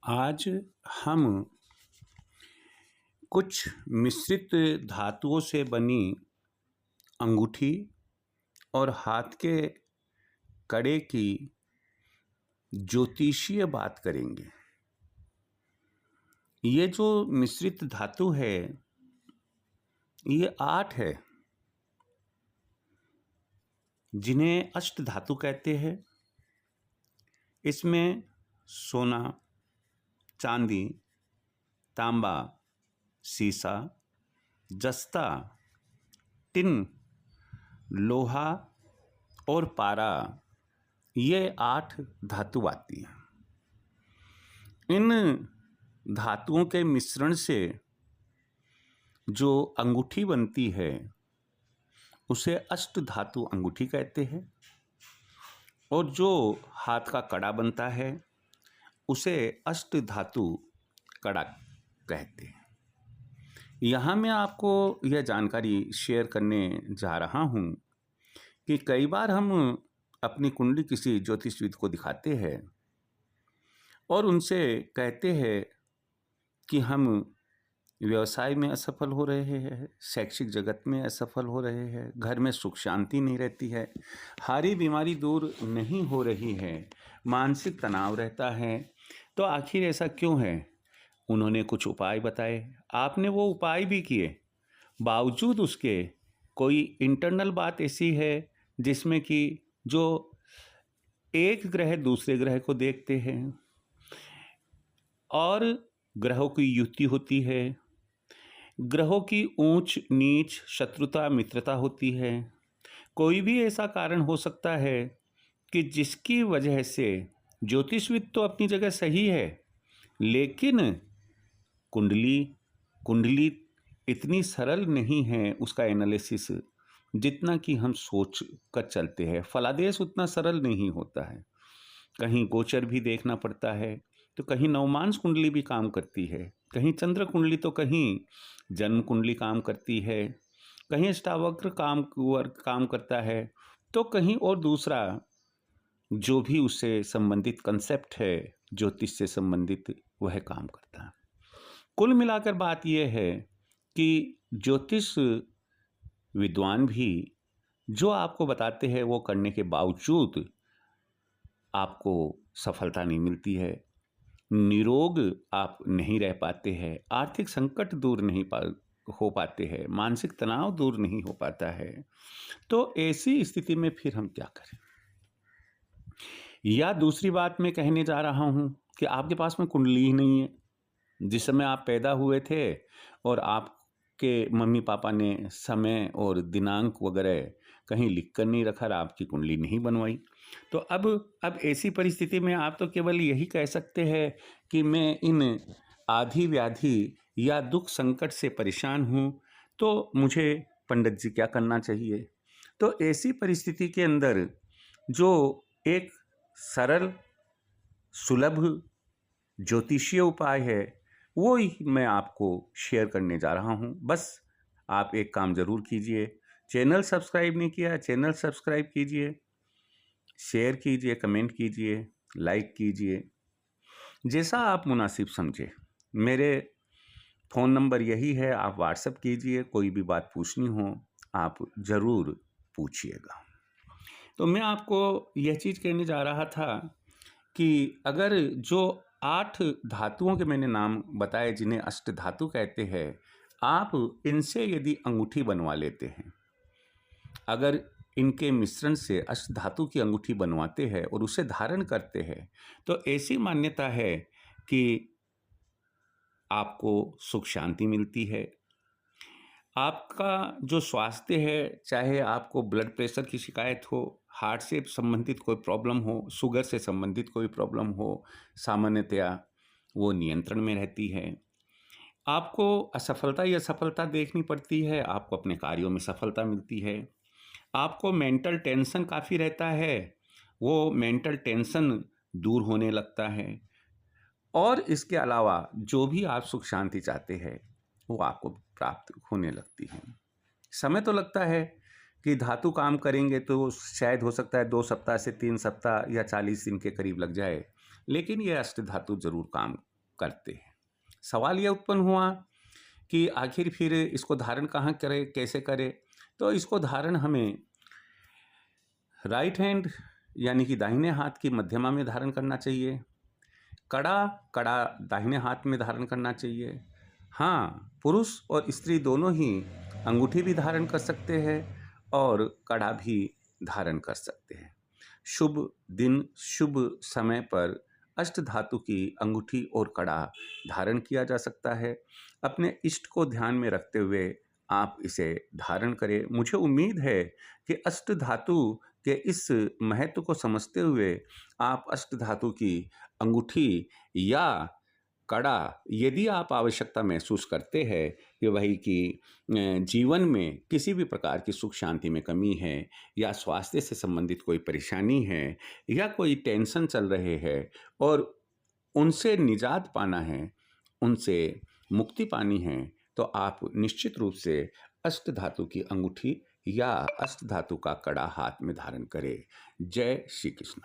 आज हम कुछ मिश्रित धातुओं से बनी अंगूठी और हाथ के कड़े की ज्योतिषीय बात करेंगे। ये जो मिश्रित धातु है ये 8 है, जिन्हें अष्ट धातु कहते हैं। इसमें सोना, चांदी, तांबा, सीसा, जस्ता, टिन, लोहा और पारा, ये 8 धातु आती हैं। इन धातुओं के मिश्रण से जो अंगूठी बनती है उसे अष्ट धातु अंगूठी कहते हैं, और जो हाथ का कड़ा बनता है उसे अष्ट धातु कड़ा कहते हैं। यहाँ मैं आपको यह जानकारी शेयर करने जा रहा हूँ कि कई बार हम अपनी कुंडली किसी ज्योतिषविद को दिखाते हैं और उनसे कहते हैं कि हम व्यवसाय में असफल हो रहे हैं, शैक्षिक जगत में असफल हो रहे हैं, घर में सुख शांति नहीं रहती है, हारी बीमारी दूर नहीं हो रही है, मानसिक तनाव रहता है। तो आखिर ऐसा क्यों है? उन्होंने कुछ उपाय बताए, आपने वो उपाय भी किए, बावजूद उसके कोई इंटरनल बात ऐसी है जिसमें कि जो एक ग्रह दूसरे ग्रह को देखते हैं और ग्रहों की युति होती है, ग्रहों की ऊंच नीच, शत्रुता मित्रता होती है। कोई भी ऐसा कारण हो सकता है कि जिसकी वजह से ज्योतिषविद तो अपनी जगह सही है, लेकिन कुंडली इतनी सरल नहीं है उसका एनालिसिस जितना कि हम सोच कर चलते हैं। फलादेश उतना सरल नहीं होता है, कहीं गोचर भी देखना पड़ता है, तो कहीं नवमांस कुंडली भी काम करती है, कहीं चंद्र कुंडली, तो कहीं जन्म कुंडली काम करती है, कहीं अष्टावक्र काम करता है, तो कहीं और दूसरा जो भी उससे संबंधित कंसेप्ट है ज्योतिष से संबंधित वह काम करता है। कुल मिलाकर बात यह है कि ज्योतिष विद्वान भी जो आपको बताते हैं वो करने के बावजूद आपको सफलता नहीं मिलती है, निरोग आप नहीं रह पाते हैं, आर्थिक संकट दूर नहीं हो पाते हैं, मानसिक तनाव दूर नहीं हो पाता है। तो ऐसी स्थिति में फिर हम क्या करें? या दूसरी बात मैं कहने जा रहा हूं कि आपके पास में कुंडली ही नहीं है। जिस समय आप पैदा हुए थे और आपके मम्मी पापा ने समय और दिनांक वगैरह कहीं लिख कर नहीं रखा, आपकी कुंडली नहीं बनवाई, तो अब ऐसी परिस्थिति में आप तो केवल यही कह सकते हैं कि मैं इन आधी व्याधि या दुख संकट से परेशान हूँ, तो मुझे पंडित जी क्या करना चाहिए? तो ऐसी परिस्थिति के अंदर जो एक सरल सुलभ ज्योतिषीय उपाय है वो ही मैं आपको शेयर करने जा रहा हूँ। बस आप एक काम ज़रूर कीजिए, चैनल सब्सक्राइब नहीं किया, चैनल सब्सक्राइब कीजिए, शेयर कीजिए, कमेंट कीजिए, लाइक कीजिए, जैसा आप मुनासिब समझे। मेरे फ़ोन नंबर यही है, आप व्हाट्सएप कीजिए, कोई भी बात पूछनी हो आप ज़रूर पूछिएगा। तो मैं आपको यह चीज़ कहने जा रहा था कि अगर जो 8 धातुओं के मैंने नाम बताए जिन्हें अष्ट धातु कहते हैं, आप इनसे यदि अंगूठी बनवा लेते हैं, अगर इनके मिश्रण से अष्ट धातु की अंगूठी बनवाते हैं और उसे धारण करते हैं, तो ऐसी मान्यता है कि आपको सुख शांति मिलती है। आपका जो स्वास्थ्य है, चाहे आपको ब्लड प्रेशर की शिकायत हो, हार्ट से संबंधित कोई प्रॉब्लम हो, शुगर से संबंधित कोई प्रॉब्लम हो, सामान्यतया वो नियंत्रण में रहती है। आपको असफलता या सफलता देखनी पड़ती है, आपको अपने कार्यों में सफलता मिलती है। आपको मेंटल टेंशन काफ़ी रहता है, वो मेंटल टेंशन दूर होने लगता है। और इसके अलावा जो भी आप सुख शांति चाहते हैं वो आपको प्राप्त होने लगती है। समय तो लगता है कि धातु काम करेंगे तो शायद हो सकता है 2 सप्ताह से 3 सप्ताह या 40 दिन के करीब लग जाए, लेकिन ये अष्ट धातु जरूर काम करते हैं। सवाल यह उत्पन्न हुआ कि आखिर फिर इसको धारण कहाँ करें, कैसे करें? तो इसको धारण हमें राइट हैंड यानी कि दाहिने हाथ की मध्यमा में धारण करना चाहिए। कड़ा दाहिने हाथ में धारण करना चाहिए। हाँ, पुरुष और स्त्री दोनों ही अंगूठी भी धारण कर सकते हैं और कड़ा भी धारण कर सकते हैं। शुभ दिन, शुभ समय पर अष्ट धातु की अंगूठी और कड़ा धारण किया जा सकता है। अपने इष्ट को ध्यान में रखते हुए आप इसे धारण करें। मुझे उम्मीद है कि अष्ट धातु के इस महत्व को समझते हुए आप अष्ट धातु की अंगूठी या कड़ा, यदि आप आवश्यकता महसूस करते हैं कि वही कि जीवन में किसी भी प्रकार की सुख शांति में कमी है या स्वास्थ्य से संबंधित कोई परेशानी है या कोई टेंशन चल रहे हैं और उनसे निजात पाना है, उनसे मुक्ति पानी है, तो आप निश्चित रूप से अष्ट धातु की अंगूठी या अष्ट धातु का कड़ा हाथ में धारण करें। जय श्री कृष्ण।